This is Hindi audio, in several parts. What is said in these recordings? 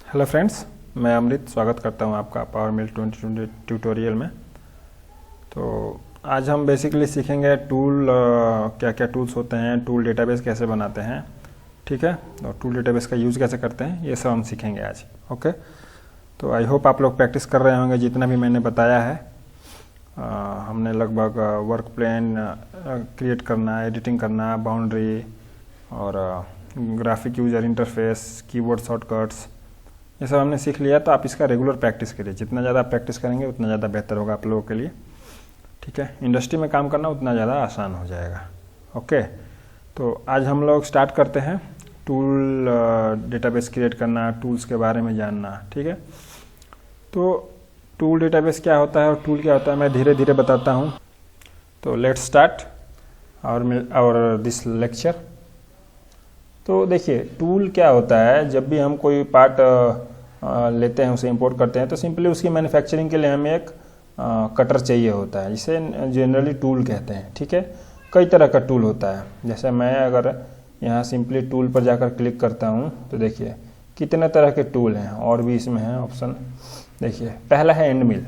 हेलो फ्रेंड्स, मैं अमृत स्वागत करता हूं आपका पावर मिल 2020 ट्यूटोरियल में। तो आज हम बेसिकली सीखेंगे टूल, क्या क्या टूल्स होते हैं, टूल डेटाबेस कैसे बनाते हैं, ठीक है, और टूल डेटाबेस का यूज़ कैसे करते हैं, ये सब हम सीखेंगे आज। ओके, तो आई होप आप लोग प्रैक्टिस कर रहे होंगे जितना भी मैंने बताया है। हमने लगभग वर्क प्लान क्रिएट करना, एडिटिंग करना, बाउंड्री और graphic user interface, keyboard shortcuts, ये सब हमने सीख लिया। तो आप इसका रेगुलर प्रैक्टिस करिए, जितना ज़्यादा आप प्रैक्टिस करेंगे उतना ज़्यादा बेहतर होगा आप लोगों के लिए, ठीक है। इंडस्ट्री में काम करना उतना ज़्यादा आसान हो जाएगा। ओके, तो आज हम लोग स्टार्ट करते हैं टूल डेटाबेस क्रिएट करना, टूल्स के बारे में जानना, ठीक है। तो टूल डेटाबेस क्या होता है और टूल क्या होता है मैं धीरे धीरे बताता हूँ। तो लेट्स स्टार्ट और दिस लेक्चर। तो देखिए, टूल क्या होता है, जब भी हम कोई पार्ट लेते हैं, उसे इंपोर्ट करते हैं, तो सिंपली उसकी मैन्युफैक्चरिंग के लिए हमें एक कटर चाहिए होता है, जिसे जनरली टूल कहते हैं, ठीक है। कई तरह का टूल होता है, जैसे मैं अगर यहाँ सिंपली टूल पर जाकर क्लिक करता हूँ तो देखिए कितने तरह के टूल हैं, और भी इसमें है ऑप्शन। देखिए, पहला है एंड मिल।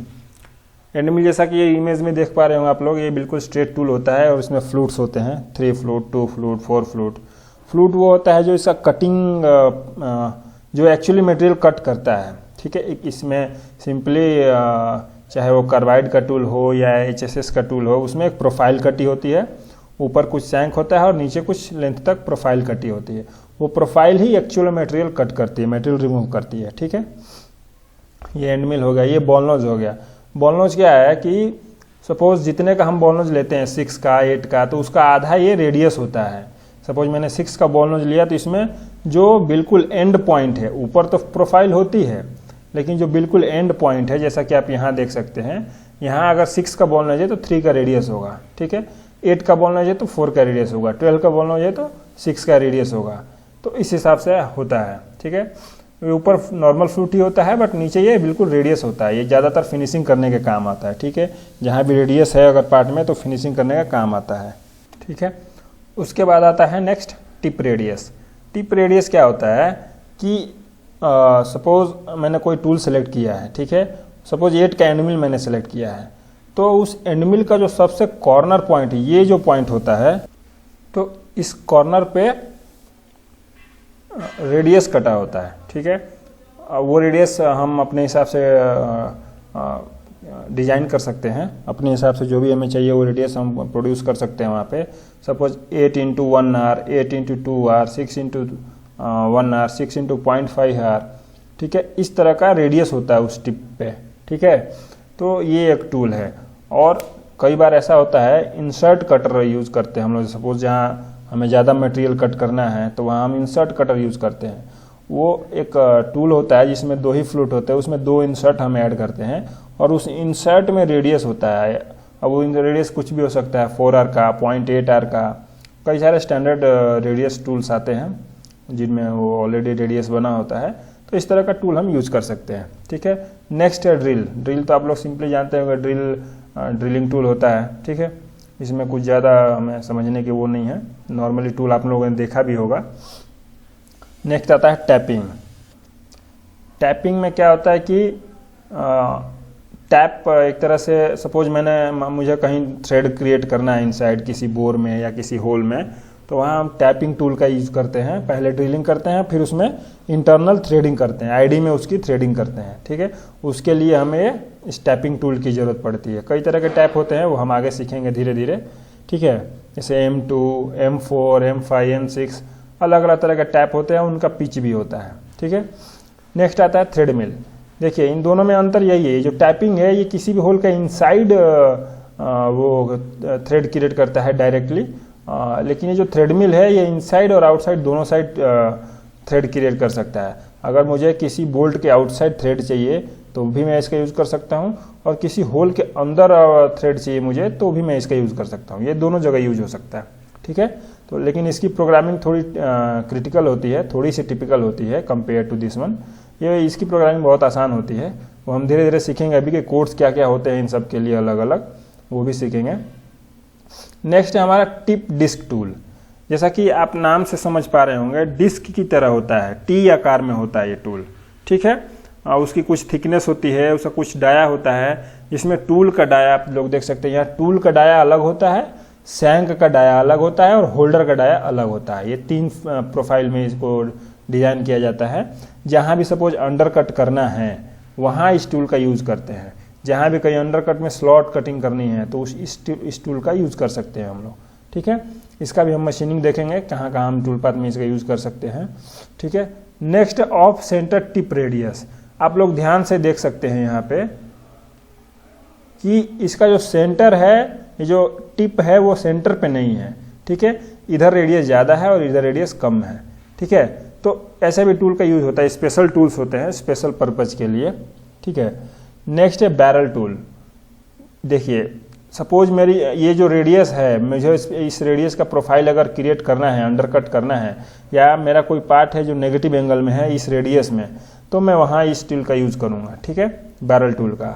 एंड मिल जैसा कि ये इमेज में देख पा रहे होंगे आप लोग, ये बिल्कुल स्ट्रेट टूल होता है और इसमें फ्लूट्स होते हैं, 3 फ्लूट, 2 फ्लूट, 4 फ्लूट। फ्लूट वो होता है जो इसका कटिंग, जो एक्चुअली मटेरियल कट करता है, ठीक है। इसमें सिंपली चाहे वो कार्बाइड का टूल हो या HSS का टूल हो, उसमें एक प्रोफाइल कटी होती है, ऊपर कुछ सैंक होता है और नीचे कुछ लेंथ तक प्रोफाइल कटी होती है। वो प्रोफाइल ही एक्चुअल मटेरियल कट करती है, मटेरियल रिमूव करती है, ठीक है। ये एंड मिल हो गया। ये बॉल नोज हो गया। बॉल नोज क्या है कि सपोज जितने का हम बॉल नोज लेते हैं, 6 का, 8 का, तो उसका आधा ये रेडियस होता है। सपोज मैंने 6 का बॉल नोज लिया, तो इसमें जो बिल्कुल एंड पॉइंट है, ऊपर तो प्रोफाइल होती है, लेकिन जो बिल्कुल एंड पॉइंट है, जैसा कि आप यहाँ देख सकते हैं, यहाँ अगर 6 का बॉल नोज है तो 3 का रेडियस होगा, ठीक है। 8 का बॉल नोज है तो 4 का रेडियस होगा, 12 का बॉल नोज है तो 6 का रेडियस होगा। तो इस हिसाब से होता है, ठीक है। ऊपर नॉर्मल फ्लूट ही होता है, बट नीचे ये बिल्कुल रेडियस होता है। ये ज़्यादातर फिनिशिंग करने के काम आता है, ठीक है। जहाँ भी रेडियस है अगर पार्ट में, तो फिनिशिंग करने का काम आता है, ठीक है। उसके बाद आता है next tip radius. Tip radius क्या होता है कि सपोज मैंने कोई टूल सेलेक्ट किया है, ठीक है। सपोज 8 का एंड मिल मैंने सेलेक्ट किया है, तो उस एंड मिल का जो सबसे कॉर्नर पॉइंट, ये जो पॉइंट होता है, तो इस कॉर्नर पे रेडियस कटा होता है, ठीक है। वो रेडियस हम अपने हिसाब से डिजाइन कर सकते हैं, अपने हिसाब से जो भी हमें चाहिए वो रेडियस हम प्रोड्यूस कर सकते हैं वहाँ पे। Suppose 8 × 1 R, 8 × 2 R, 6 × 1 R, 6 × 0.5 R, ठीक है। इस तरह का रेडियस होता है उस टिप पे, ठीक है। तो ये एक टूल है। और कई बार ऐसा होता है, इंसर्ट कटर यूज़ करते हैं हम लोग। सपोज जहाँ हमें ज़्यादा मटेरियल कट करना है, तो वहाँ हम इंसर्ट कटर यूज़ करते हैं। वो एक टूल होता है जिसमें 2 ही फ्लूट होते हैं, उसमें 2 इंसर्ट हम ऐड करते हैं, और उस इंसर्ट में रेडियस होता है। अब वो रेडियस कुछ भी हो सकता है, 4R का, 0.8 R का, कई सारे स्टैंडर्ड रेडियस टूल्स आते हैं जिनमें वो ऑलरेडी रेडियस बना होता है। तो इस तरह का टूल हम यूज़ कर सकते हैं, ठीक है। नेक्स्ट है ड्रिल। ड्रिल तो आप लोग सिंपली जानते होंगे, ड्रिलिंग टूल होता है, ठीक है। इसमें कुछ ज़्यादा हमें समझने की वो नहीं है, नॉर्मली टूल आप लोगों ने देखा भी होगा। नेक्स्ट आता है टैपिंग। टैपिंग में क्या होता है कि टैप एक तरह से, सपोज मुझे कहीं थ्रेड क्रिएट करना है इनसाइड किसी बोर में या किसी होल में, तो वहाँ हम टैपिंग टूल का यूज़ करते हैं। पहले ड्रिलिंग करते हैं, फिर उसमें इंटरनल थ्रेडिंग करते हैं, आईडी में उसकी थ्रेडिंग करते हैं, ठीक है। उसके लिए हमें इस टैपिंग टूल की ज़रूरत पड़ती है। कई तरह के टैप होते हैं, वो हम आगे सीखेंगे धीरे धीरे, ठीक है। जैसे M2, M4, M5, M6, अलग अलग तरह के टैप होते हैं, उनका पिच भी होता है, ठीक है। नेक्स्ट आता है थ्रेड मिल। देखिए, इन दोनों में अंतर यही है, जो टैपिंग है ये किसी भी होल का इनसाइड वो थ्रेड क्रिएट करता है डायरेक्टली, लेकिन ये जो थ्रेड मिल है ये इनसाइड और आउटसाइड दोनों साइड थ्रेड क्रिएट कर सकता है। अगर मुझे किसी बोल्ट के आउटसाइड थ्रेड चाहिए तो भी मैं इसका यूज़ कर सकता हूँ, और किसी होल के अंदर थ्रेड चाहिए मुझे तो भी मैं इसका यूज़ कर सकता हूँ। ये दोनों जगह यूज हो सकता है, ठीक है। तो लेकिन इसकी प्रोग्रामिंग थोड़ी क्रिटिकल होती है, थोड़ी सी टिपिकल होती है कंपेयर टू दिस वन। ये इसकी प्रोग्रामिंग बहुत आसान होती है, वो हम धीरे धीरे सीखेंगे अभी के कोड्स क्या क्या होते हैं इन सब के लिए अलग अलग, वो भी सीखेंगे। नेक्स्ट है हमारा टिप डिस्क टूल। जैसा कि आप नाम से समझ पा रहे होंगे, डिस्क की तरह होता है, टी आकार में होता है ये टूल, ठीक है। उसकी कुछ थिकनेस होती है, उसका कुछ डाया होता है, जिसमें टूल का डाया आप लोग देख सकते हैं यहाँ टूल का डाया अलग होता है, सैंक का डाया अलग होता है और होल्डर का डाया अलग होता है। ये 3 प्रोफाइल में इसको डिजाइन किया जाता है। जहाँ भी सपोज अंडर कट करना है वहाँ इस टूल का यूज़ करते हैं। जहाँ भी कहीं अंडर कट में स्लॉट कटिंग करनी है तो इस टूल का यूज़ कर सकते हैं हम लोग, ठीक है। इसका भी हम मशीनिंग देखेंगे कहाँ कहाँ हम टूल पाथ में इसका यूज़ कर सकते हैं, ठीक है। Next of centre tip radius, आप लोग ध्यान से देख सकते हैं यहाँ पे कि इसका जो सेंटर है, ये जो टिप है वो सेंटर पे नहीं है, ठीक है। इधर रेडियस ज़्यादा है और इधर रेडियस कम है, ठीक है। तो ऐसे भी टूल का यूज होता है, स्पेशल टूल्स होते हैं स्पेशल पर्पज के लिए, ठीक है। नेक्स्ट है बैरल टूल। देखिए सपोज मेरी ये जो रेडियस है, मुझे इस रेडियस का प्रोफाइल अगर क्रिएट करना है, अंडरकट करना है, या मेरा कोई पार्ट है जो नेगेटिव एंगल में है इस रेडियस में, तो मैं वहाँ इस टूल का यूज़ करूँगा, ठीक है, बैरल टूल का।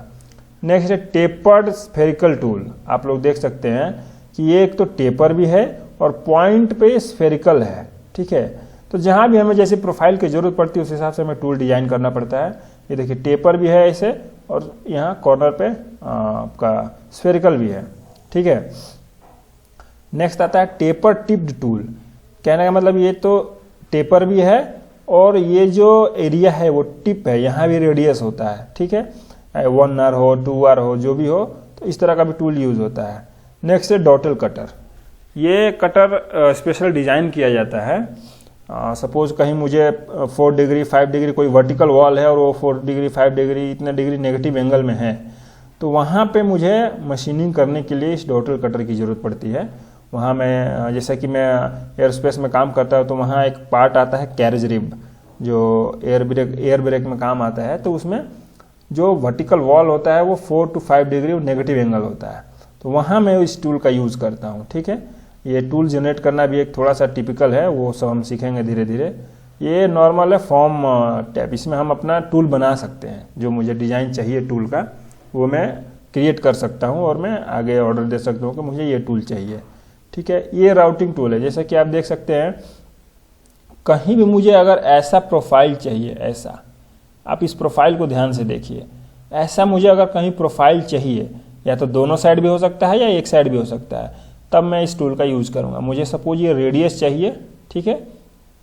नेक्स्ट है टेपर्ड स्फेरिकल टूल। आप लोग देख सकते हैं कि ये एक तो टेपर भी है और पॉइंट पे स्फेरिकल है, ठीक है। तो जहाँ भी हमें जैसे प्रोफाइल की जरूरत पड़ती है उस हिसाब से हमें टूल डिजाइन करना पड़ता है। ये देखिए टेपर भी है ऐसे और यहाँ कॉर्नर पे आपका स्फेरिकल भी है, ठीक है। नेक्स्ट आता है टेपर टिप्ड टूल। कहने का मतलब ये तो टेपर भी है और ये जो एरिया है वो टिप है, यहाँ भी रेडियस होता है, ठीक है। 1 आर हो 2 आर हो जो भी हो, तो इस तरह का भी टूल यूज होता है। नेक्स्ट है डॉटल कटर। ये कटर स्पेशल डिजाइन किया जाता है। सपोज कहीं मुझे 4 डिग्री 5 डिग्री कोई वर्टिकल वॉल है और वो 4 डिग्री 5 डिग्री इतने डिग्री नेगेटिव एंगल में है, तो वहाँ पे मुझे मशीनिंग करने के लिए इस डॉटल कटर की ज़रूरत पड़ती है। वहाँ मैं जैसा कि मैं एयरस्पेस में काम करता हूँ तो वहाँ एक पार्ट आता है कैरेज रिब, जो एयर ब्रेक में काम आता है। तो उसमें जो वर्टिकल वॉल होता है वो 4 to 5 डिग्री नेगेटिव एंगल होता है, तो वहाँ मैं इस टूल का यूज़ करता हूँ, ठीक है। ये टूल जनरेट करना भी एक थोड़ा सा टिपिकल है, वो सब हम सीखेंगे धीरे धीरे। ये नॉर्मल है फॉर्म टैप, इसमें हम अपना टूल बना सकते हैं। जो मुझे डिज़ाइन चाहिए टूल का वो मैं क्रिएट कर सकता हूँ और मैं आगे ऑर्डर दे सकता हूँ कि मुझे ये टूल चाहिए, ठीक है। ये राउटिंग टूल है, जैसा कि आप देख सकते हैं। कहीं भी मुझे अगर ऐसा प्रोफाइल चाहिए, ऐसा, आप इस प्रोफाइल को ध्यान से देखिए, ऐसा मुझे अगर कहीं प्रोफाइल चाहिए, या तो दोनों साइड भी हो सकता है या एक साइड भी हो सकता है, तब मैं इस टूल का यूज़ करूँगा। मुझे सपोज ये रेडियस चाहिए, ठीक है,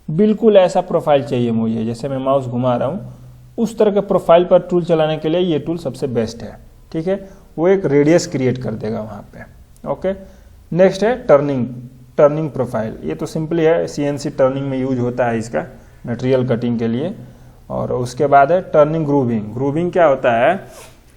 बिल्कुल ऐसा प्रोफाइल चाहिए मुझे, जैसे मैं माउस घुमा रहा हूँ उस तरह के प्रोफाइल पर टूल चलाने के लिए ये टूल सबसे बेस्ट है, ठीक है। वो एक रेडियस क्रिएट कर देगा वहाँ पे, ओके। नेक्स्ट है टर्निंग प्रोफाइल। ये तो सिंपली है, CNC टर्निंग में यूज होता है इसका, मटेरियल कटिंग के लिए। और उसके बाद है टर्निंग ग्रूविंग। ग्रूविंग क्या होता है,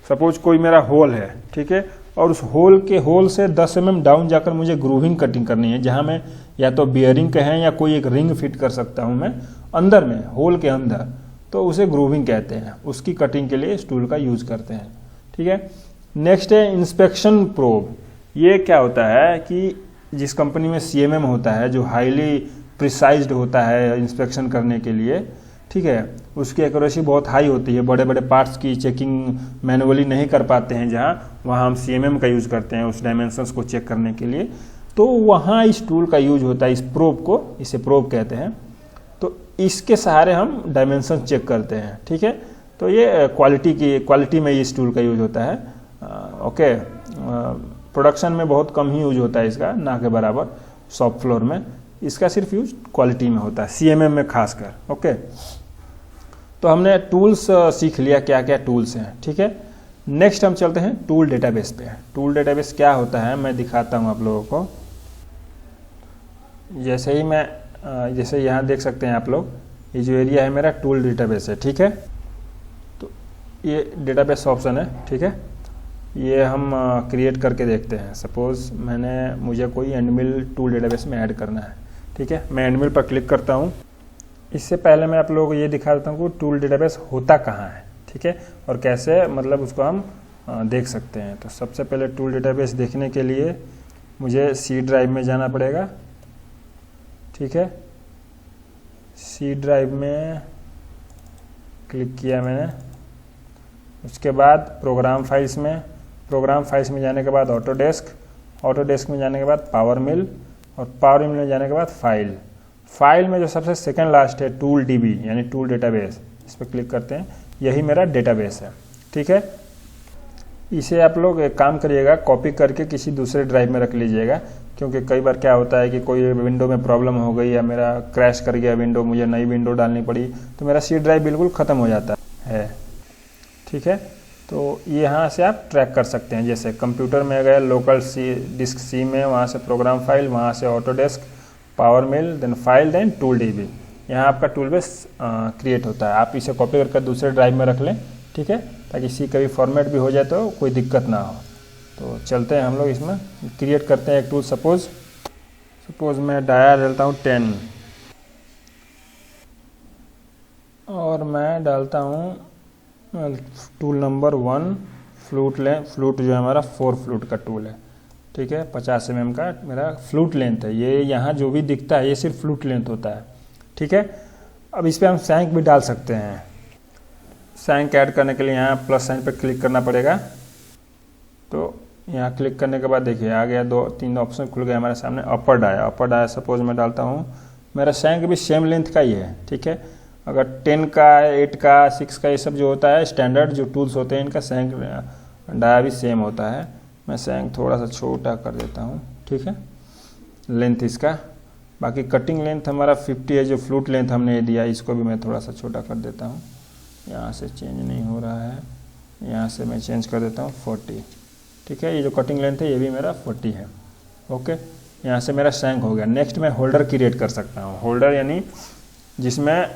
सपोज कोई मेरा होल है, ठीक है, और उस होल से 10 mm डाउन जाकर मुझे ग्रूविंग कटिंग करनी है, जहाँ मैं या तो बियरिंग कहें या कोई एक रिंग फिट कर सकता हूँ मैं अंदर में, होल के अंदर, तो उसे ग्रूविंग कहते हैं। उसकी कटिंग के लिए इस टूल का यूज़ करते हैं, ठीक है। नेक्स्ट है इंस्पेक्शन प्रोब। ये क्या होता है कि जिस कंपनी में CMM होता है, जो हाईली प्रिसाइज्ड होता है इंस्पेक्शन करने के लिए, ठीक है, उसकी एक्यूरेसी बहुत हाई होती है। बड़े बड़े पार्ट्स की चेकिंग मैनुअली नहीं कर पाते हैं, जहाँ वहाँ हम CMM का यूज़ करते हैं उस डायमेंशंस को चेक करने के लिए, तो वहाँ इस टूल का यूज होता है। इस प्रोब को, इसे प्रोब कहते हैं। तो इसके सहारे हम डायमेंशन चेक करते हैं, ठीक है। तो ये क्वालिटी में इस टूल का यूज होता है, ओके। प्रोडक्शन में बहुत कम ही यूज होता है इसका, ना के बराबर शॉप फ्लोर में। इसका सिर्फ यूज क्वालिटी में होता है, CMM में खासकर, ओके। तो हमने टूल्स सीख लिया, क्या क्या टूल्स हैं, ठीक है। नेक्स्ट हम चलते हैं टूल डेटाबेस पे। टूल डेटाबेस क्या होता है मैं दिखाता हूँ आप लोगों को। जैसे यहाँ देख सकते हैं आप लोग, ये जो एरिया है मेरा टूल डेटाबेस है, ठीक है। तो ये डेटाबेस ऑप्शन है, ठीक है। ये हम क्रिएट करके देखते हैं। सपोज मुझे कोई एंडमिल टूल डेटाबेस में ऐड करना है, ठीक है। मैं एंडमिल पर क्लिक करता हूँ। इससे पहले मैं आप लोगों को ये दिखा देता हूँ कि टूल डेटाबेस होता कहाँ है, ठीक है, और कैसे मतलब उसको हम देख सकते हैं। तो सबसे पहले टूल डेटाबेस देखने के लिए मुझे C ड्राइव में जाना पड़ेगा, ठीक है। C ड्राइव में क्लिक किया मैंने। उसके बाद प्रोग्राम फाइल्स में जाने के बाद ऑटोडेस्क में जाने के बाद पावर मिल, और पावर मिल में जाने के बाद फाइल में जो सबसे सेकंड लास्ट है टूल DB यानी टूल डेटाबेस, इस पर क्लिक करते हैं, यही मेरा डेटाबेस है। ठीक है, इसे आप लोग एक काम करिएगा, कॉपी करके किसी दूसरे ड्राइव में रख लीजिएगा, क्योंकि कई बार क्या होता है कि कोई विंडो में प्रॉब्लम हो गई या मेरा क्रैश कर गया विंडो, मुझे नई विंडो डालनी पड़ी, तो मेरा सी ड्राइव बिल्कुल ख़त्म हो जाता है। ठीक है, तो यहाँ से आप ट्रैक कर सकते हैं। जैसे कंप्यूटर में गए लोकल सी डिस्क सी में, वहाँ से प्रोग्राम फाइल, वहाँ से Autodesk, power mill, then file, then tool DB, यहाँ आपका टूल बेस क्रिएट होता है। आप इसे कॉपी करके दूसरे ड्राइव में रख लें। ठीक है, ताकि सी कभी फॉर्मेट भी हो जाए तो कोई दिक्कत ना हो। तो चलते हैं हम लोग इसमें क्रिएट करते हैं एक टूल। सपोज मैं डाया डालता हूँ 10 और मैं डालता हूँ टूल नंबर 1 फ्लूट फ्लूट जो है हमारा 4 फ्लूट का टूल है। ठीक है, 50 mm का मेरा फ्लूट लेंथ है। ये यहाँ जो भी दिखता है ये सिर्फ फ्लूट लेंथ होता है। ठीक है, अब इस पर हम सैंक भी डाल सकते हैं। सैंक ऐड करने के लिए यहाँ प्लस साइन पर क्लिक करना पड़ेगा। तो यहाँ क्लिक करने के बाद देखिए आ गया, 2-3 ऑप्शन खुल गए हमारे सामने। अपर डाया सपोज मैं डालता हूँ, मेरा सैंक भी सेम लेंथ का ही है। ठीक है, अगर 10 का, 8 का, 6 का, ये सब जो होता है स्टैंडर्ड जो टूल्स होते हैं, इनका सैंक डाया भी सेम होता है। मैं सैंक थोड़ा सा छोटा कर देता हूँ। ठीक है, लेंथ इसका, बाकी कटिंग लेंथ हमारा 50 है, जो फ्लूट लेंथ हमने दिया इसको भी मैं थोड़ा सा छोटा कर देता हूँ। यहाँ से चेंज नहीं हो रहा है, यहाँ से मैं चेंज कर देता हूँ 40। ठीक है, ये जो कटिंग लेंथ है ये भी मेरा 40 है। ओके, यहाँ से मेरा सैंक हो गया। नेक्स्ट मैं होल्डर क्रिएट कर सकता हूँ। होल्डर यानी जिसमें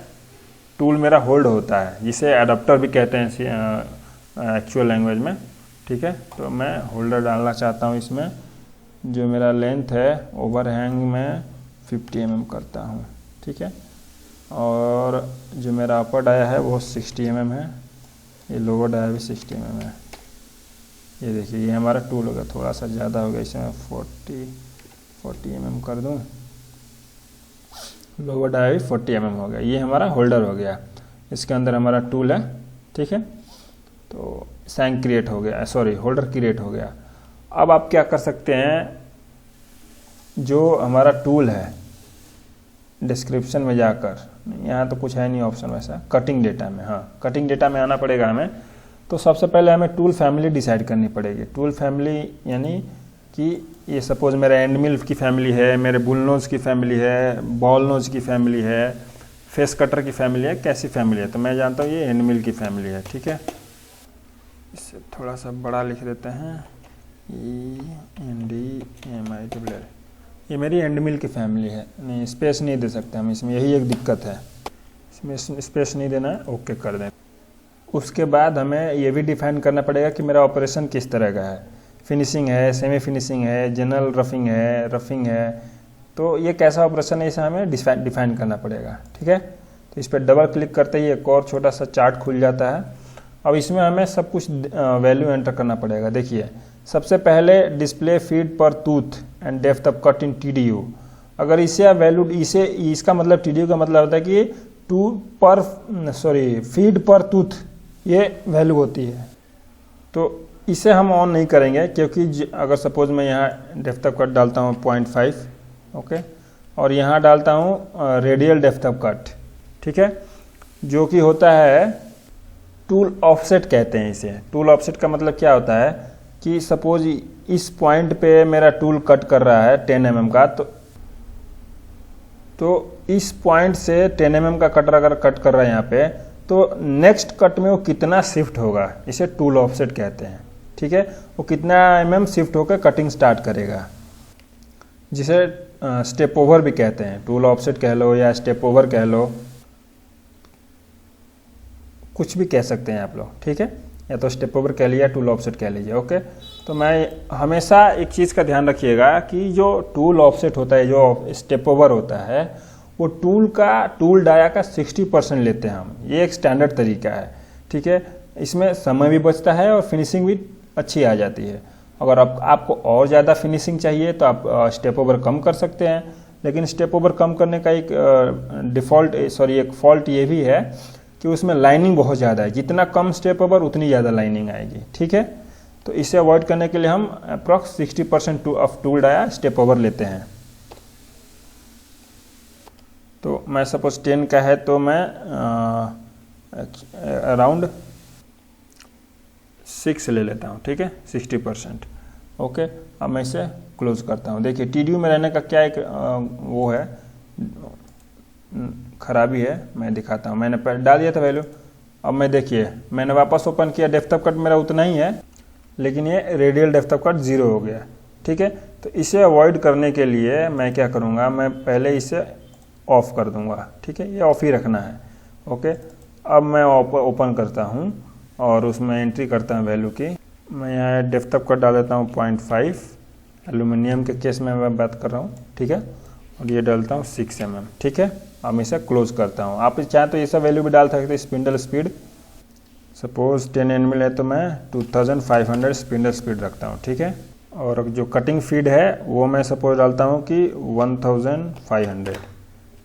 टूल मेरा होल्ड होता है, जिसे एडाप्टर भी कहते हैं एक्चुअल लैंग्वेज में। ठीक है, तो मैं होल्डर डालना चाहता हूँ इसमें। जो मेरा लेंथ है ओवरहैंग में 50 mm करता हूँ। ठीक है, और जो मेरा अपर डाया है वो 60 mm है, ये लोअर डाया भी 60 mm है। ये देखिए ये हमारा टूल होगा, थोड़ा सा ज़्यादा हो गया, इसे मैं 40 mm कर दूँ। लोअर डाया भी 40 mm हो गया। ये हमारा होल्डर हो गया, इसके अंदर हमारा टूल है। ठीक है, तो सैंक क्रिएट हो गया, सॉरी होल्डर क्रिएट हो गया। अब आप क्या कर सकते हैं, जो हमारा टूल है डिस्क्रिप्शन में जाकर, यहाँ तो कुछ है नहीं ऑप्शन वैसा, कटिंग डेटा में, हाँ कटिंग डेटा में आना पड़ेगा हमें। तो सबसे पहले हमें टूल फैमिली डिसाइड करनी पड़ेगी। टूल फैमिली यानी कि ये सपोज मेरा एंड मिल की फैमिली है, मेरे बुल नोज की फैमिली है, बॉल नोज की फैमिली है, फेस कटर की फैमिली है, कैसी फैमिली है। तो मैं जानता हूँ ये एंड मिल की फैमिली है। ठीक है, इससे थोड़ा सा बड़ा लिख देते हैं, ENDMILL। ये मेरी एंड मिल की फैमिली है। नहीं, स्पेस नहीं दे सकते हम इसमें, यही एक दिक्कत है, इसमें स्पेस नहीं देना है। ओके कर दें। उसके बाद हमें ये भी डिफाइन करना पड़ेगा कि मेरा ऑपरेशन किस तरह का है, फिनिशिंग है, सेमी फिनिशिंग है, जनरल रफिंग है। तो ये कैसा ऑपरेशन है, इसे हमें डिफाइन करना पड़ेगा। ठीक है, तो इस पर डबल क्लिक करते ही एक और छोटा सा चार्ट खुल जाता है। अब इसमें हमें सब कुछ वैल्यू एंटर करना पड़ेगा। देखिए सबसे पहले डिस्प्ले फीड पर tooth and depth of cut in TDU। अगर इसे आप वैल्यू, इसे इसका मतलब TDU का मतलब होता है कि फीड पर टूथ, ये वैल्यू होती है। तो इसे हम ऑन नहीं करेंगे, क्योंकि अगर सपोज मैं यहाँ डेप्थ ऑफ कट डालता हूँ 0.5, ओके, और यहाँ डालता हूँ रेडियल डेप्थ ऑफ कट। ठीक है, जो कि होता है टूल ऑफसेट कहते हैं इसे। टूल ऑफसेट का मतलब क्या होता है कि सपोज इस पॉइंट पे मेरा टूल कट कर रहा है 10 mm का, तो इस पॉइंट से 10 mm का कटर अगर कट कर रहा है यहाँ पे, तो नेक्स्ट कट में वो कितना शिफ्ट होगा, इसे टूल ऑफसेट कहते हैं। ठीक है, वो कितना mm शिफ्ट होकर कटिंग स्टार्ट करेगा, जिसे स्टेप ओवर भी कहते हैं। टूल ऑफसेट कह लो या स्टेप ओवर कह लो, कुछ भी कह सकते हैं आप लोग। ठीक है, या तो स्टेप ओवर कह लिया, टूल ऑफसेट कह लीजिए। ओके, तो मैं हमेशा एक चीज़ का ध्यान रखिएगा कि जो टूल ऑफसेट होता है, जो स्टेप ओवर होता है, वो टूल डाया का 60% लेते हैं हम। ये एक स्टैंडर्ड तरीका है। ठीक है, इसमें समय भी बचता है और फिनिशिंग भी अच्छी आ जाती है। अगर आपको और ज़्यादा फिनिशिंग चाहिए तो आप स्टेप ओवर कम कर सकते हैं, लेकिन स्टेप ओवर कम करने का एक फॉल्ट ये भी है कि उसमें लाइनिंग बहुत ज़्यादा है। जितना कम स्टेप ओवर उतनी ज़्यादा लाइनिंग आएगी। ठीक है, तो इसे अवॉइड करने के लिए हम approx 60% of tool dia step over लेते हैं। तो मैं सपोज 10 का है तो मैं अराउंड 6 ले लेता हूँ, ठीक है, 60%। ओके, अब मैं इसे क्लोज करता हूँ। देखिए TDU में रहने का क्या एक वो है, खराबी है, मैं दिखाता हूँ। मैंने डाल दिया था वैल्यू, अब मैं देखिए मैंने वापस ओपन किया, डेप्थ ऑफ कट मेरा उतना ही है, लेकिन ये रेडियल डेप्थ ऑफ कट 0 हो गया, ठीक है। तो इसे अवॉइड करने के लिए मैं क्या करूँगा, मैं पहले इसे ऑफ कर दूँगा, ठीक है, ये ऑफ ही रखना है। ओके, अब मैं ओपन करता हूँ और उसमें एंट्री करता हूँ वैल्यू की। मैं यहाँ डेप्थ ऑफ कट डाल देता हूँ 0.5, एल्यूमिनियम के केस में मैं बात कर रहा हूँ, ठीक है, और ये डालता हूँ 6 mm, ठीक है। अब मैं इसे क्लोज करता हूँ। आप चाहें तो ये सब वैल्यू भी डाल सकते हैं। स्पिंडल स्पीड सपोज 10 Nm है तो मैं 2500 स्पिंडल स्पीड रखता हूँ, ठीक है। और जो कटिंग फीड है वो मैं सपोज डालता हूँ कि 1500,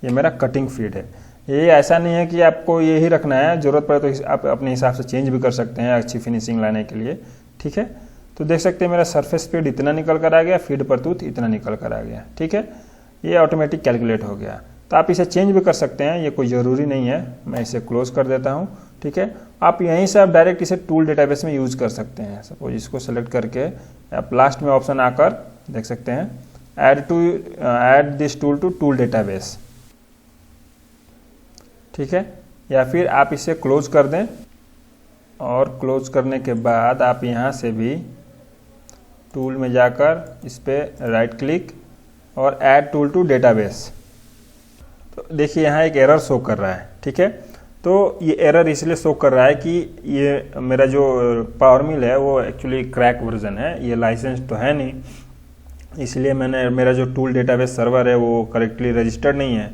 ये मेरा कटिंग फीड है। ये ऐसा नहीं है कि आपको ये ही रखना है, ज़रूरत पड़े तो आप अपने हिसाब से चेंज भी कर सकते हैं अच्छी फिनिशिंग लाने के लिए, ठीक है। तो देख सकते हैं मेरा सरफेस फीड इतना निकल कर आ गया, फीड पर टूथ इतना निकल कर आ गया, ठीक है। ये ऑटोमेटिक कैलकुलेट हो गया। तो आप इसे चेंज भी कर सकते हैं, ये कोई ज़रूरी नहीं है। मैं इसे क्लोज कर देता हूँ, ठीक है। आप यहीं से आप डायरेक्ट इसे टूल डेटाबेस में यूज़ कर सकते हैं। सपोज इसको सेलेक्ट करके आप लास्ट में ऑप्शन आकर देख सकते हैं add this tool to tool database, ठीक है। या फिर आप इसे क्लोज कर दें, और क्लोज करने के बाद आप यहाँ से भी टूल में जाकर इस पर राइट क्लिक और ऐड टूल टू डेटाबेस। तो देखिए यहाँ एक एरर शो कर रहा है, ठीक है। तो ये एरर इसलिए शो कर रहा है कि ये मेरा जो पावर मिल है वो एक्चुअली क्रैक वर्जन है, ये लाइसेंस तो है नहीं, इसलिए मेरा जो टूल डेटाबेस सर्वर है वो करेक्टली रजिस्टर्ड नहीं है।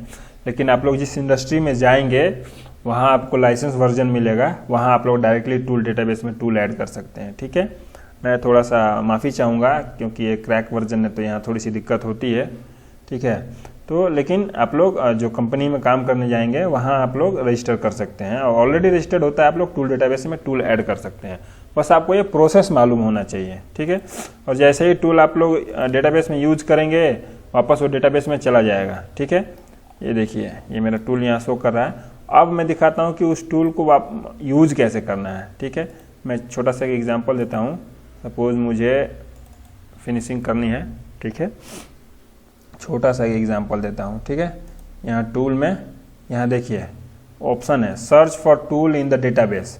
लेकिन आप लोग जिस इंडस्ट्री में जाएंगे वहाँ आपको लाइसेंस वर्जन मिलेगा, वहाँ आप लोग डायरेक्टली टूल डेटाबेस में टूल ऐड कर सकते हैं, ठीक है। मैं थोड़ा सा माफ़ी चाहूँगा क्योंकि ये क्रैक वर्जन है तो यहाँ थोड़ी सी दिक्कत होती है, ठीक है। तो लेकिन आप लोग जो कंपनी में काम करने जाएंगे वहाँ आप लोग रजिस्टर कर सकते हैं, और ऑलरेडी रजिस्टर्ड होता है, आप लोग टूल डेटाबेस में टूल ऐड कर सकते हैं। बस आपको ये प्रोसेस मालूम होना चाहिए, ठीक है। और जैसे ही टूल आप लोग डेटाबेस में यूज करेंगे वापस वो डेटाबेस में चला जाएगा, ठीक है। ये देखिए ये मेरा टूल यहाँ शो कर रहा है। अब मैं दिखाता हूँ कि उस टूल को आप यूज कैसे करना है, ठीक है। मैं छोटा सा एक एग्जांपल देता हूँ। सपोज मुझे फिनिशिंग करनी है, ठीक है, छोटा सा एक एग्जांपल देता हूँ, ठीक है। यहाँ टूल में यहाँ देखिए ऑप्शन है search for tool in the database.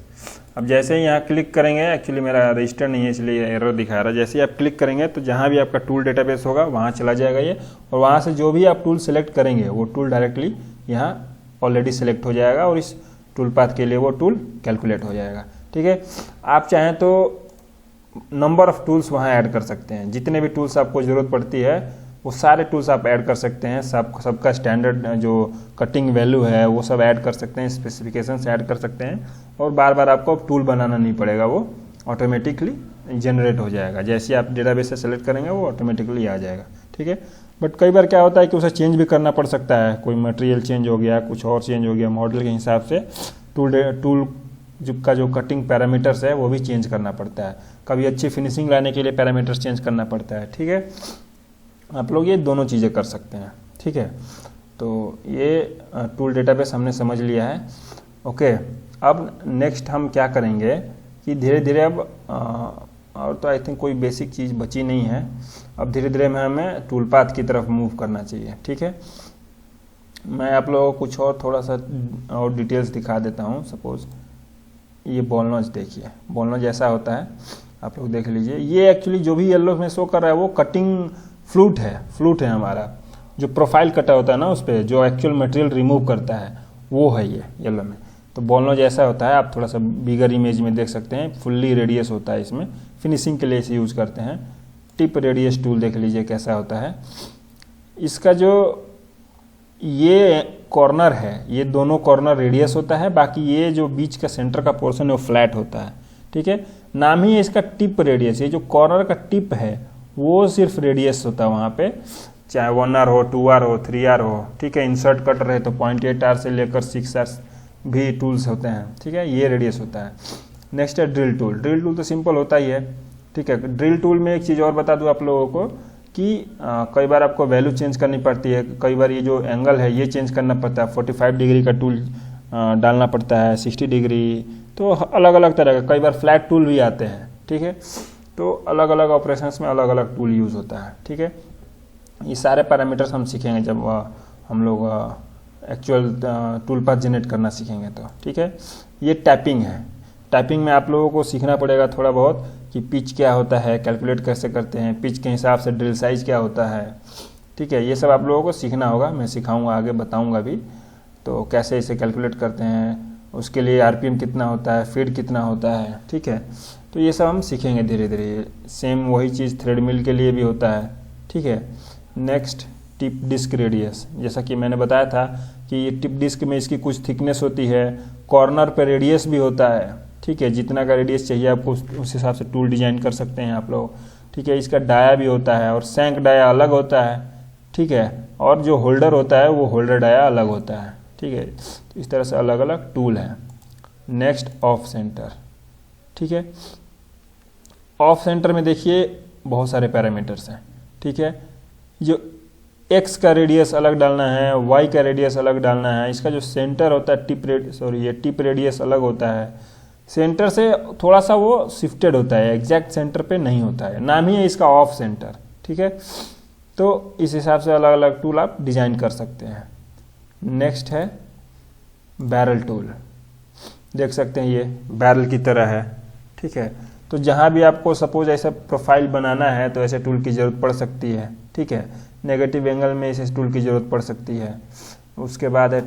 अब जैसे ही यहाँ क्लिक करेंगे, एक्चुअली मेरा रजिस्टर नहीं है इसलिए एरर दिखा रहा है। जैसे ही आप क्लिक करेंगे तो जहाँ भी आपका टूल डेटाबेस होगा वहाँ चला जाएगा ये, और वहाँ से जो भी आप टूल सेलेक्ट करेंगे वो टूल डायरेक्टली यहाँ ऑलरेडी सेलेक्ट हो जाएगा, और इस टूल पाथ के लिए वो टूल कैलकुलेट हो जाएगा, ठीक है। आप चाहें तो नंबर ऑफ़ टूल्स वहाँ ऐड कर सकते हैं, जितने भी टूल्स आपको ज़रूरत पड़ती है वो सारे टूल्स आप ऐड कर सकते हैं। सबका स्टैंडर्ड जो कटिंग वैल्यू है वो सब ऐड कर सकते हैं, स्पेसिफिकेशंस ऐड कर सकते हैं, और बार बार आपको टूल बनाना नहीं पड़ेगा, वो ऑटोमेटिकली जनरेट हो जाएगा। जैसे आप डेटाबेस से सेलेक्ट करेंगे वो ऑटोमेटिकली आ जाएगा, ठीक है। बट कई बार क्या होता है कि उसे चेंज भी करना पड़ सकता है, कोई मटेरियल चेंज हो गया, कुछ और चेंज हो गया, मॉडल के हिसाब से टूल का जो कटिंग पैरामीटर्स है वो भी चेंज करना पड़ता है। कभी अच्छी फिनिशिंग लाने के लिए पैरामीटर्स चेंज करना पड़ता है, ठीक है। आप लोग ये दोनों चीज़ें कर सकते हैं, ठीक है। तो ये टूल डेटाबेस हमने समझ लिया है, ओके। अब नेक्स्ट हम क्या करेंगे कि धीरे धीरे अब और तो आई थिंक कोई बेसिक चीज़ बची नहीं है। अब धीरे धीरे हमें टूल पाथ की तरफ मूव करना चाहिए, ठीक है। मैं आप लोगों को कुछ और थोड़ा सा और डिटेल्स दिखा देता हूँ। सपोज ये बॉल नॉच देखिए, बॉल नॉच ऐसा होता है, आप लोग देख लीजिए। ये एक्चुअली जो भी येलो में शो कर रहा है वो कटिंग फ्लूट है हमारा, जो प्रोफाइल कटा होता है ना उस पर जो एक्चुअल मटेरियल रिमूव करता है वो है ये येलो में। तो बॉल नॉच ऐसा होता है, आप थोड़ा सा बिगर इमेज में देख सकते हैं, फुल्ली रेडियस होता है, इसमें फिनिशिंग के लिए इसे यूज़ करते हैं। टिप रेडियस टूल देख लीजिए कैसा होता है। इसका जो ये कॉर्नर है, ये दोनों कॉर्नर रेडियस होता है, बाकी ये जो बीच का सेंटर का पोर्शन है वो फ्लैट होता है, ठीक है। नाम ही है इसका टिप रेडियस। ये जो कॉर्नर का टिप है वो सिर्फ रेडियस होता है वहाँ पे, चाहे 1R हो, 2R हो, 3R हो, ठीक है। इंसर्ट कट रहे तो 0.8R से लेकर 6R भी टूल्स होते हैं, ठीक है। ये रेडियस होता है। नेक्स्ट है ड्रिल टूल। ड्रिल टूल तो सिंपल होता ही है, ठीक है। ड्रिल टूल में एक चीज़ और बता दूँ आप लोगों को कि कई बार आपको वैल्यू चेंज करनी पड़ती है, कई बार ये जो एंगल है ये चेंज करना पड़ता है। 45 डिग्री का टूल डालना पड़ता है, 60 डिग्री, तो अलग अलग तरह का, कई बार फ्लैट टूल भी आते हैं, ठीक है। तो अलग अलग ऑपरेशंस में अलग अलग टूल यूज़ होता है, ठीक है। ये सारे पैरामीटर्स हम सीखेंगे जब हम लोग एक्चुअल टूल पाथ जनरेट करना सीखेंगे तो, ठीक है। ये टैपिंग है। टैपिंग में आप लोगों को सीखना पड़ेगा थोड़ा बहुत कि पिच क्या होता है, कैलकुलेट कैसे करते हैं, पिच के हिसाब से ड्रिल साइज क्या होता है, ठीक है। ये सब आप लोगों को सीखना होगा, मैं सिखाऊंगा, आगे बताऊंगा भी। तो कैसे इसे कैलकुलेट करते हैं, उसके लिए आरपीएम कितना होता है, फीड कितना होता है, ठीक है। तो ये सब हम सीखेंगे धीरे धीरे। सेम वही चीज़ थ्रेडमिल के लिए भी होता है, ठीक है। Next, tip disc radius. जैसा कि मैंने बताया था कि ये टिप डिस्क में इसकी कुछ थिकनेस होती है, कॉर्नर पे रेडियस भी होता है, ठीक है। जितना का रेडियस चाहिए आपको उस हिसाब से टूल डिजाइन कर सकते हैं आप लोग, ठीक है। इसका डाया भी होता है और सैंक डाया अलग होता है, ठीक है। और जो होल्डर होता है वो होल्डर डाया अलग होता है, ठीक है। तो इस तरह से अलग अलग टूल हैं। नेक्स्ट, ऑफ सेंटर, ठीक है। ऑफ सेंटर में देखिए बहुत सारे पैरामीटर्स हैं, ठीक है। जो एक्स का रेडियस अलग डालना है, वाई का रेडियस अलग डालना है, इसका जो सेंटर होता है टिप रेडियस अलग होता है। सेंटर से थोड़ा सा वो शिफ्टेड होता है, एग्जैक्ट सेंटर पे नहीं होता है, नाम ही है इसका ऑफ सेंटर, ठीक है। तो इस हिसाब से अलग अलग टूल आप डिजाइन कर सकते हैं। नेक्स्ट है बैरल टूल। देख सकते हैं ये बैरल की तरह है, ठीक है। तो जहाँ भी आपको सपोज ऐसा प्रोफाइल बनाना है तो ऐसे टूल की ज़रूरत पड़ सकती है, ठीक है। नेगेटिव एंगल में इस टूल की ज़रूरत पड़ सकती है। उसके बाद है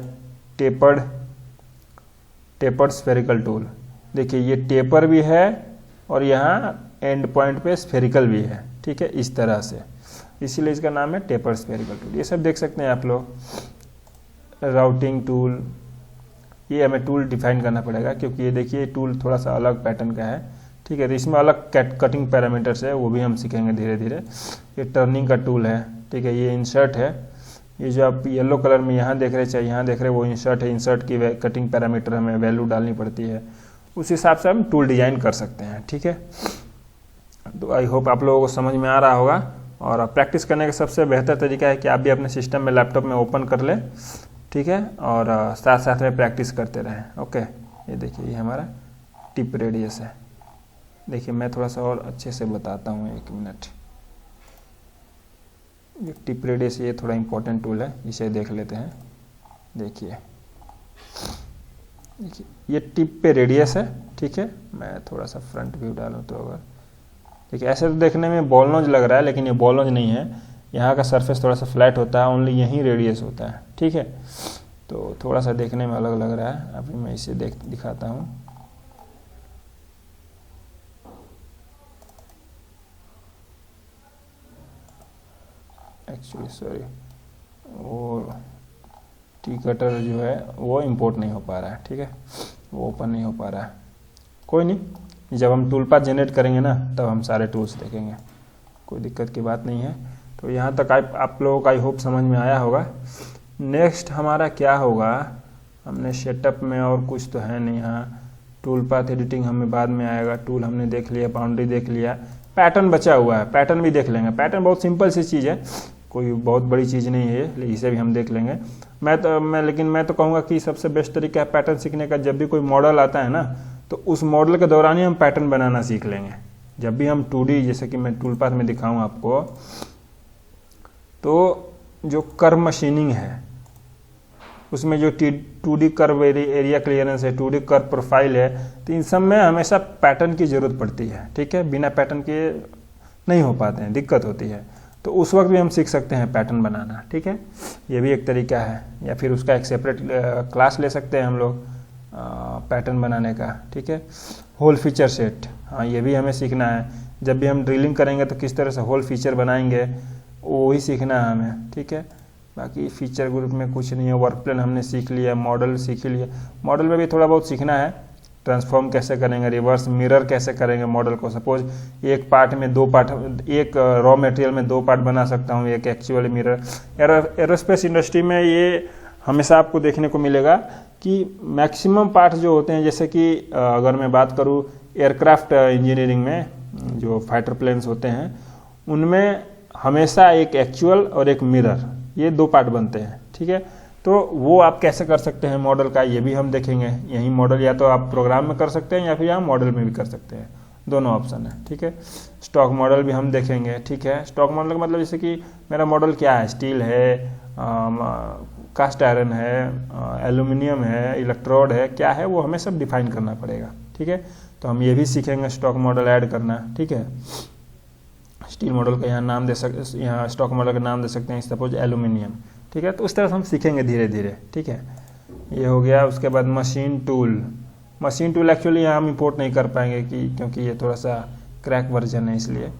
टेपर्ड स्फेरिकल टूल। देखिए ये टेपर भी है और यहाँ एंड पॉइंट पे स्फेरिकल भी है, ठीक है, इस तरह से, इसीलिए इसका नाम है टेपर्ड स्फेरिकल टूल। ये सब देख सकते हैं आप लोग। राउटिंग टूल, ये हमें टूल डिफाइन करना पड़ेगा क्योंकि ये देखिए टूल थोड़ा सा अलग पैटर्न का है, ठीक है। तो इसमें अलग कटिंग पैरामीटर्स है, वो भी हम सीखेंगे धीरे धीरे। ये टर्निंग का टूल है, ठीक है। ये इंसर्ट है, ये जो आप येलो कलर में यहाँ देख रहे चाहे यहाँ देख रहे वो इंसर्ट है। इंसर्ट की कटिंग पैरामीटर हमें वैल्यू डालनी पड़ती है, उस हिसाब से हम टूल डिजाइन कर सकते हैं, ठीक है। तो आई होप आप लोगों को समझ में आ रहा होगा। और प्रैक्टिस करने का सबसे बेहतर तरीका है कि आप भी अपने सिस्टम में लैपटॉप में ओपन कर लें, ठीक है, और साथ साथ में प्रैक्टिस करते रहें। ओके, ये देखिए ये हमारा टिप रेडियस है। देखिए मैं थोड़ा सा और अच्छे से बताता हूँ, 1 मिनट। ये टिप रेडियस ये थोड़ा इम्पोर्टेंट टूल है, इसे देख लेते हैं। देखिए ये टिप पे रेडियस है, ठीक है। मैं थोड़ा सा फ्रंट व्यू डालूँ तो अगर देखिए ऐसे तो देखने में बॉल नोज लग रहा है, लेकिन ये बॉल नोज नहीं है। यहाँ का सरफेस थोड़ा सा फ्लैट होता है, ओनली यहीं रेडियस होता है, ठीक है। तो थोड़ा सा देखने में अलग लग रहा है। अभी मैं इसे दिखाता हूँ। एक्चुअली सॉरी, वो टी कटर जो है वो इंपोर्ट नहीं हो पा रहा है, ठीक है, वो ओपन नहीं हो पा रहा है। कोई नहीं, जब हम टूल पाथ जनरेट करेंगे ना तब हम सारे टूल्स देखेंगे, कोई दिक्कत की बात नहीं है। तो यहाँ तक आप लोगों का आई होप समझ में आया होगा। नेक्स्ट हमारा क्या होगा, हमने सेटअप में और कुछ तो है नहीं। यहाँ टूल पाथ एडिटिंग हमें बाद में आएगा। टूल हमने देख लिया, बाउंड्री देख लिया, पैटर्न बचा हुआ है, पैटर्न भी देख लेंगे। पैटर्न बहुत सिंपल सी चीज़ है, कोई बहुत बड़ी चीज़ नहीं है, इसे भी हम देख लेंगे। लेकिन मैं तो कहूँगा कि सबसे बेस्ट तरीका है पैटर्न सीखने का, जब भी कोई मॉडल आता है ना तो उस मॉडल के दौरान ही हम पैटर्न बनाना सीख लेंगे। जब भी हम 2D, जैसे कि मैं टूल पाथ में दिखाऊँ आपको, तो जो कर्व मशीनिंग है उसमें जो 2D कर्व एरिया क्लियरेंस है, 2D कर्व प्रोफाइल है, तो इन सब में हमेशा पैटर्न की ज़रूरत पड़ती है, ठीक है। बिना पैटर्न के नहीं हो पाते हैं, दिक्कत होती है। तो उस वक्त भी हम सीख सकते हैं पैटर्न बनाना, ठीक है। ये भी एक तरीका है, या फिर उसका एक सेपरेट क्लास ले सकते हैं हम लोग पैटर्न बनाने का, ठीक है। होल फीचर सेट, हाँ ये भी हमें सीखना है। जब भी हम ड्रिलिंग करेंगे तो किस तरह से होल फीचर बनाएंगे वो ही सीखना है हमें, ठीक है। बाकी फीचर ग्रुप में कुछ नहीं है। वर्क प्लान हमने सीख लिया, मॉडल सीख लिया। मॉडल में भी थोड़ा बहुत सीखना है, ट्रांसफॉर्म कैसे करेंगे, रिवर्स मिरर कैसे करेंगे मॉडल को। सपोज एक पार्ट में 2 पार्ट, एक रॉ मटेरियल में 2 पार्ट बना सकता हूँ, एक एक्चुअल मिरर। एरोस्पेस इंडस्ट्री में ये हमेशा आपको देखने को मिलेगा कि मैक्सिमम पार्ट जो होते हैं, जैसे कि अगर मैं बात करूँ एयरक्राफ्ट इंजीनियरिंग में जो फाइटर प्लेन्स होते हैं उनमें हमेशा एक एक्चुअल और एक मिरर, ये 2 पार्ट बनते हैं, ठीक है। तो वो आप कैसे कर सकते हैं मॉडल का, ये भी हम देखेंगे। यही मॉडल या तो आप प्रोग्राम में कर सकते हैं या फिर यहाँ मॉडल में भी कर सकते हैं, दोनों ऑप्शन है। ठीक है, स्टॉक मॉडल भी हम देखेंगे। ठीक है, स्टॉक मॉडल का मतलब जैसे कि मेरा मॉडल क्या है, स्टील है, कास्ट आयरन है, एल्यूमिनियम है, इलेक्ट्रोड है, क्या है वो हमें सब डिफाइन करना पड़ेगा। ठीक है, तो हम ये भी सीखेंगे स्टॉक मॉडल ऐड करना। ठीक है, स्टील मॉडल का यहाँ नाम दे सकते, यहाँ स्टॉक मॉडल का नाम दे सकते हैं सपोज एल्यूमिनियम। ठीक है, तो उस तरह से हम सीखेंगे धीरे धीरे। ठीक है, ये हो गया। उसके बाद machine tool. Machine tool actually यहाँ हम इंपोर्ट नहीं कर पाएंगे क्योंकि ये थोड़ा सा क्रैक वर्जन है, इसलिए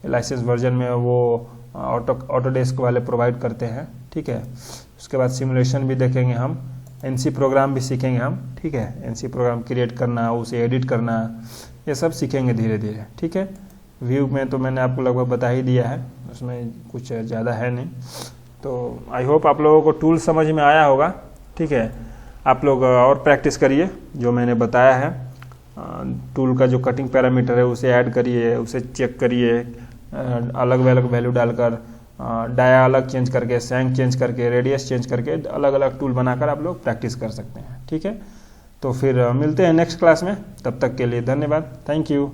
लाइसेंस वर्जन में वो ऑटोडेस्क वाले प्रोवाइड करते हैं। ठीक है, उसके बाद सिमुलेशन भी देखेंगे हम, एनसी प्रोग्राम भी सीखेंगे हम। ठीक है, एनसी प्रोग्राम क्रिएट करना, उसे एडिट करना, ये सब सीखेंगे धीरे धीरे। ठीक है, व्यू में तो मैंने आपको लगभग बता ही दिया है, उसमें कुछ ज़्यादा है नहीं। तो आई होप आप लोगों को टूल समझ में आया होगा। ठीक है, आप लोग और प्रैक्टिस करिए जो मैंने बताया है। टूल का जो कटिंग पैरामीटर है उसे ऐड करिए, उसे चेक करिए, अलग अलग वैल्यू डालकर, डाया अलग चेंज करके, सैंक चेंज करके, रेडियस चेंज करके अलग अलग टूल बनाकर आप लोग प्रैक्टिस कर सकते हैं। ठीक है, तो फिर मिलते हैं नेक्स्ट क्लास में, तब तक के लिए धन्यवाद, थैंक यू।